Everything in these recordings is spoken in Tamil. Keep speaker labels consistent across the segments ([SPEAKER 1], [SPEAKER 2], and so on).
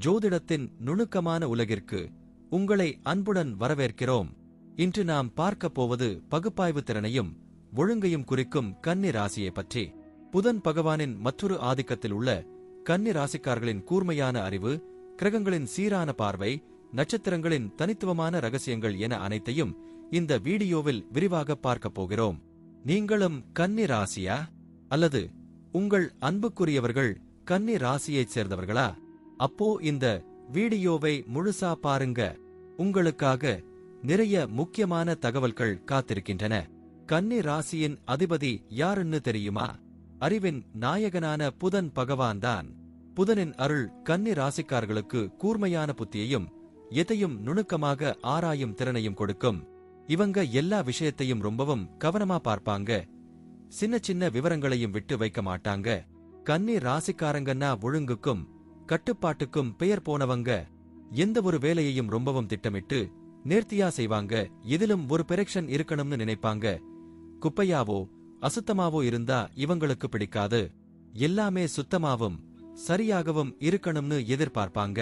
[SPEAKER 1] ஜோதிடத்தின் நுணுக்கமான உலகிற்கு உங்களை அன்புடன் வரவேற்கிறோம். இன்று நாம் பார்க்கப் போவது பகுப்பாய்வு திறனையும் ஒழுங்கையும் குறிக்கும் கன்னி ராசியை பற்றி. புதன் பகவானின் மற்றொரு ஆதிக்கத்தில் உள்ள கன்னி ராசிக்காரர்களின் கூர்மையான அறிவு, கிரகங்களின் சீரான பார்வை, நட்சத்திரங்களின் தனித்துவமான ரகசியங்கள் என அனைத்தையும் இந்த வீடியோவில் விரிவாக பார்க்கப் போகிறோம். நீங்களும் கன்னி ராசியா? அல்லது உங்கள் அன்புக்குரியவர்கள் கன்னி ராசியைச் சேர்ந்தவர்களா? அப்போ இந்த வீடியோவை முழுசா பாருங்க. உங்களுக்காக நிறைய முக்கியமான தகவல்கள் காத்திருக்கின்றன. கன்னி ராசியின் அதிபதி யாருன்னு தெரியுமா? அறிவின் நாயகனான புதன் பகவான்தான். புதனின் அருள் கன்னி ராசிக்காரர்களுக்கு கூர்மையான புத்தியையும் எதையும் நுணுக்கமாக ஆராயும் திறனையும் கொடுக்கும். இவங்க எல்லா விஷயத்தையும் ரொம்பவும் கவனமா பார்ப்பாங்க. சின்ன சின்ன விவரங்களையும் விட்டு வைக்க மாட்டாங்க. கன்னி ராசிக்காரங்கன்னா ஒழுங்குக்கும் கட்டுப்பாட்டுக்கும் பெயர் போனவங்க. எந்த ஒரு வேலையையும் ரொம்பவும் திட்டமிட்டு நேர்த்தியா செய்வாங்க. இதிலும் ஒரு பெரெக்ஷன் இருக்கணும்னு நினைப்பாங்க. குப்பையாவோ அசுத்தமாவோ இருந்தா இவங்களுக்கு பிடிக்காது. எல்லாமே சுத்தமாவும் சரியாகவும் இருக்கணும்னு எதிர்பார்ப்பாங்க.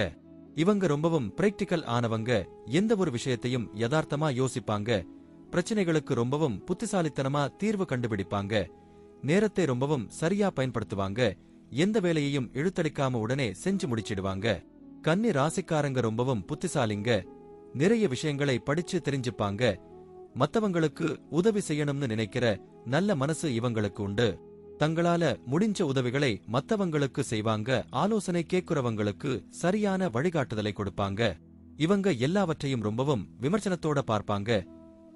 [SPEAKER 1] இவங்க ரொம்பவும் பிராக்டிக்கல் ஆனவங்க. எந்த ஒரு விஷயத்தையும் யதார்த்தமா யோசிப்பாங்க. பிரச்சனைகளுக்கு ரொம்பவும் புத்திசாலித்தனமா தீர்வு கண்டுபிடிப்பாங்க. நேரத்தை ரொம்பவும் சரியா பயன்படுத்துவாங்க. எந்த வேலையையும் இழுத்தடிக்காம உடனே செஞ்சு முடிச்சிடுவாங்க. கன்னி ராசிக்காரங்க ரொம்பவும் புத்திசாலிங்க. நிறைய விஷயங்களை படிச்சு தெரிஞ்சுப்பாங்க. மத்தவங்களுக்கு உதவி செய்யணும்னு நினைக்கிற நல்ல மனசு இவங்களுக்கு உண்டு. தங்களால முடிஞ்ச உதவிகளை மத்தவங்களுக்கு செய்வாங்க. ஆலோசனை கேட்கிறவங்களுக்கு சரியான வழிகாட்டுதலை கொடுப்பாங்க. இவங்க எல்லாவற்றையும் ரொம்பவும் விமர்சனத்தோட பார்ப்பாங்க.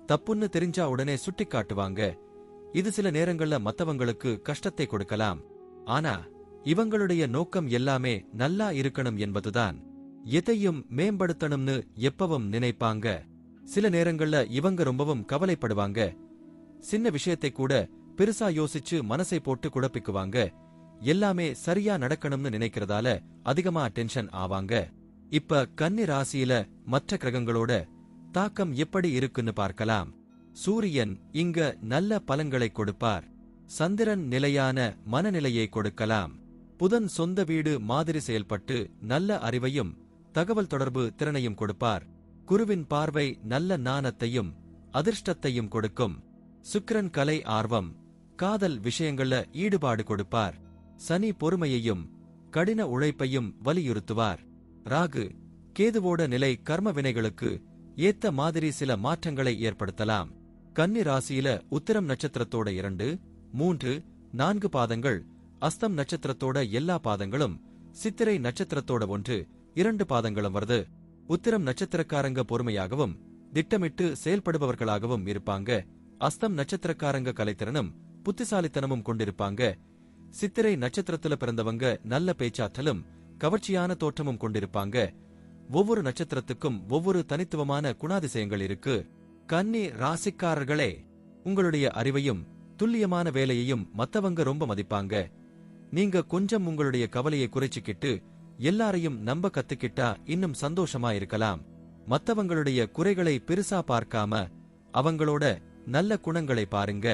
[SPEAKER 1] தப்புன்னு தெரிஞ்சா உடனே சுட்டி காட்டுவாங்க. இது சில நேரங்கள்ல மத்தவங்களுக்கு கஷ்டத்தை கொடுக்கலாம். ஆனா இவங்களுடைய நோக்கம் எல்லாமே நல்லா இருக்கணும் என்பதுதான். எதையும் மேம்படுத்தணும்னு எப்பவும் நினைப்பாங்க. சில நேரங்கள்ல இவங்க ரொம்பவும் கவலைப்படுவாங்க. சின்ன விஷயத்தை கூட பெருசா யோசிச்சு மனசை போட்டு குழப்பிக்குவாங்க. எல்லாமே சரியா நடக்கணும்னு நினைக்கிறதால அதிகமா டென்ஷன் ஆவாங்க. இப்ப கன்னி ராசியில மற்ற கிரகங்களோட தாக்கம் எப்படி இருக்குன்னு பார்க்கலாம். சூரியன் இங்க நல்ல பலன்களை கொடுப்பார். சந்திரன் நிலையான மனநிலையை கொடுக்கலாம். புதன் சொந்த வீடு மாதிரி செயல்பட்டு நல்ல அறிவையும் தகவல் தொடர்பு திறனையும் கொடுப்பார். குருவின் பார்வை நல்ல நாணத்தையும் அதிர்ஷ்டத்தையும் கொடுக்கும். சுக்கிரன் கலை ஆர்வம், காதல் விஷயங்கள்ல ஈடுபாடு கொடுப்பார். சனி பொறுமையையும் கடின உழைப்பையும் வலியுறுத்துவார். ராகு கேதுவோட நிலை கர்ம வினைகளுக்கு ஏத்த மாதிரி சில மாற்றங்களை ஏற்படுத்தலாம். கன்னி ராசியில உத்திரம் நட்சத்திரத்தோட 2, 3, 4 பாதங்கள், அஸ்தம் நட்சத்திரத்தோட எல்லா பாதங்களும், சித்திரை நட்சத்திரத்தோட 1, 2 பாதங்களும் வருது. உத்திரம் நட்சத்திரக்காரங்க பொறுமையாகவும் திட்டமிட்டு செயல்படுபவர்களாகவும் இருப்பாங்க. அஸ்தம் நட்சத்திரக்காரங்க கலைத்திறனும் புத்திசாலித்தனமும் கொண்டிருப்பாங்க. சித்திரை நட்சத்திரத்துல பிறந்தவங்க நல்ல பேச்சாற்றலும் கவர்ச்சியான தோற்றமும் கொண்டிருப்பாங்க. ஒவ்வொரு நட்சத்திரத்துக்கும் ஒவ்வொரு தனித்துவமான குணாதிசயங்கள் இருக்கு. கன்னி ராசிக்காரர்களே, உங்களுடைய அறிவையும் துல்லியமான வேலையையும் மத்தவங்க ரொம்ப மதிப்பாங்க. நீங்க கொஞ்சம் உங்களுடைய கவலையை குறைச்சிக்கிட்டு எல்லாரையும் நம்ப கத்துக்கிட்டா இன்னும் சந்தோஷமா இருக்கலாம். மத்தவங்களுடைய குறைகளை பெருசா பார்க்காம அவங்களோட நல்ல குணங்களை பாருங்க.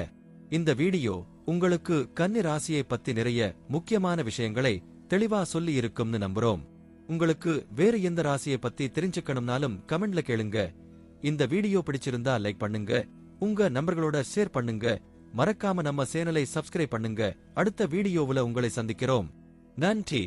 [SPEAKER 1] இந்த வீடியோ உங்களுக்கு கன்னி ராசியை பத்தி நிறைய முக்கியமான விஷயங்களை தெளிவா சொல்லி இருக்கும்னு நம்புறோம். உங்களுக்கு வேறு எந்த ராசியை பத்தி தெரிஞ்சுக்கணும்னாலும் கமெண்ட்ல கேளுங்க. இந்த வீடியோ பிடிச்சிருந்தா லைக் பண்ணுங்க, உங்க நண்பர்களோட ஷேர் பண்ணுங்க. மறக்காம நம்ம சேனலை சப்ஸ்கிரைப் பண்ணுங்க. அடுத்த வீடியோவுல உங்களை சந்திக்கிறோம். நன்றி.